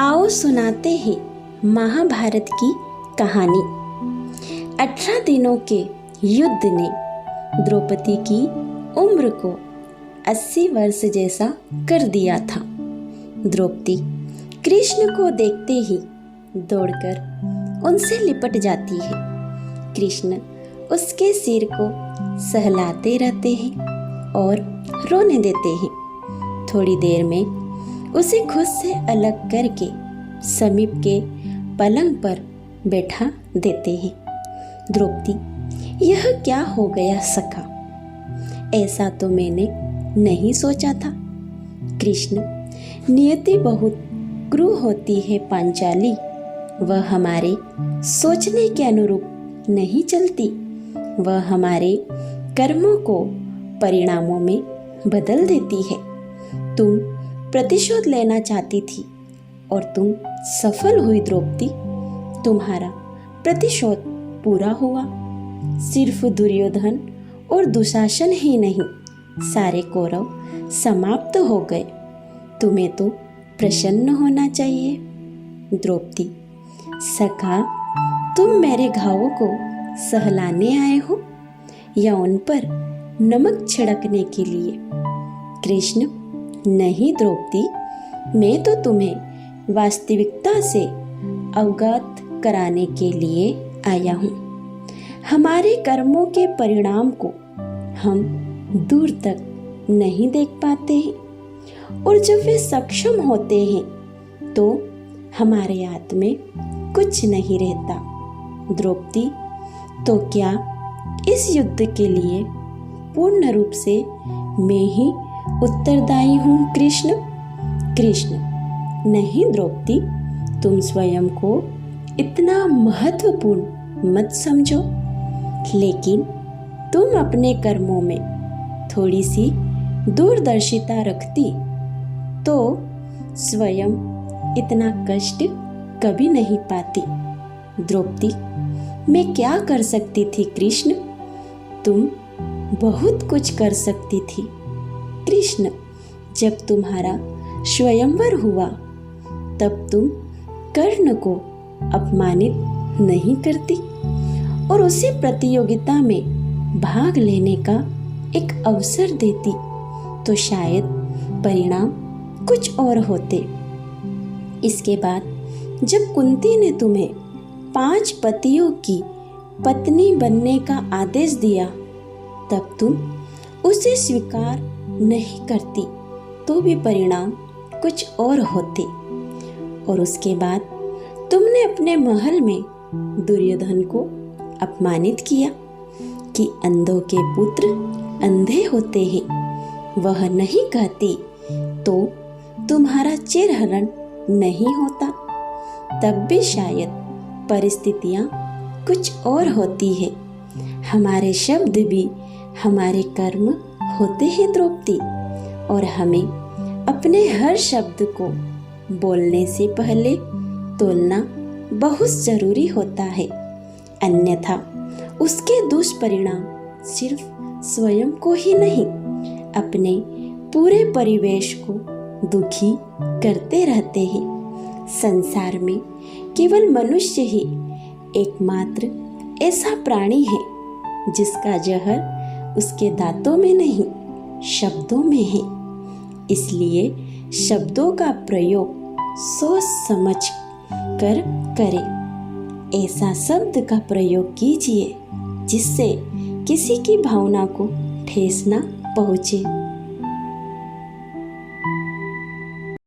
आओ सुनाते हैं महाभारत की कहानी। 18 दिनों के युद्ध ने द्रौपदी की उम्र को 80 वर्ष जैसा कर दिया था। द्रौपदी कृष्ण को देखते ही दौड़कर उनसे लिपट जाती है। कृष्ण उसके सिर को सहलाते रहते हैं और रोने देते हैं। थोड़ी देर में उसे खुद से अलग करके समीप के पलंग पर बैठा देते हैं। द्रौपदी, यह क्या हो गया सखा? ऐसा तो मैंने नहीं सोचा था। कृष्ण, नियति बहुत क्रूर होती है पांचाली। वह हमारे सोचने के अनुरूप नहीं चलती। वह हमारे कर्मों को परिणामों में बदल देती है। तुम प्रतिशोध लेना चाहती थी और तुम सफल हुई द्रौपदी। तुम्हारा प्रतिशोध पूरा हुआ। सिर्फ दुर्योधन और दुशासन ही नहीं, सारे कौरव समाप्त हो गए। तुम्हें तो प्रसन्न होना चाहिए। द्रौपदी, सखा, तुम मेरे घावों को सहलाने आए हो या उन पर नमक छिड़कने के लिए? कृष्ण, नहीं द्रौपदी, मैं तो तुम्हें वास्तविकता से अवगत कराने के लिए आया हूँ। हमारे कर्मों के परिणाम को हम दूर तक नहीं देख पाते हैं और जब वे सक्षम होते हैं तो हमारे हाथ में कुछ नहीं रहता। द्रौपदी, तो क्या इस युद्ध के लिए पूर्ण रूप से मैं ही उत्तरदायी हूँ कृष्ण? कृष्ण, नहीं द्रौपदी, तुम स्वयं को इतना महत्वपूर्ण मत समझो। लेकिन तुम अपने कर्मों में थोड़ी सी दूरदर्शिता रखती तो स्वयं इतना कष्ट कभी नहीं पाती। द्रौपदी, मैं क्या कर सकती थी कृष्ण? तुम बहुत कुछ कर सकती थी कृष्ण। जब तुम्हारा स्वयंवर हुआ तब तुम कर्ण को अपमानित नहीं करती और उसे प्रतियोगिता में भाग लेने का एक अवसर देती तो शायद परिणाम कुछ और होते। इसके बाद जब कुंती ने तुम्हें 5 पतियों की पत्नी बनने का आदेश दिया तब तुम उसे स्वीकार नहीं करती तो भी परिणाम कुछ और होते। और उसके बाद तुमने अपने महल में दुर्योधन को अपमानित किया कि अंधों के पुत्र अंधे होते हैं। वह नहीं कहती तो तुम्हारा चिरहरण नहीं होता। तब भी शायद परिस्थितियां कुछ और होती है। हमारे शब्द भी हमारे कर्म होते हैं द्रौपदी, और हमें अपने हर शब्द को बोलने से पहले तोलना बहुत जरूरी होता है। अन्यथा उसके दुष्परिणाम सिर्फ स्वयं को ही नहीं, अपने पूरे परिवेश को दुखी करते रहते हैं। संसार में केवल मनुष्य ही एकमात्र ऐसा प्राणी है जिसका जहर उसके दांतों में नहीं, शब्दों में है। इसलिए शब्दों का प्रयोग सोच समझ कर करें। ऐसा शब्द का प्रयोग कीजिए जिससे किसी की भावना को ठेस ना पहुँचे।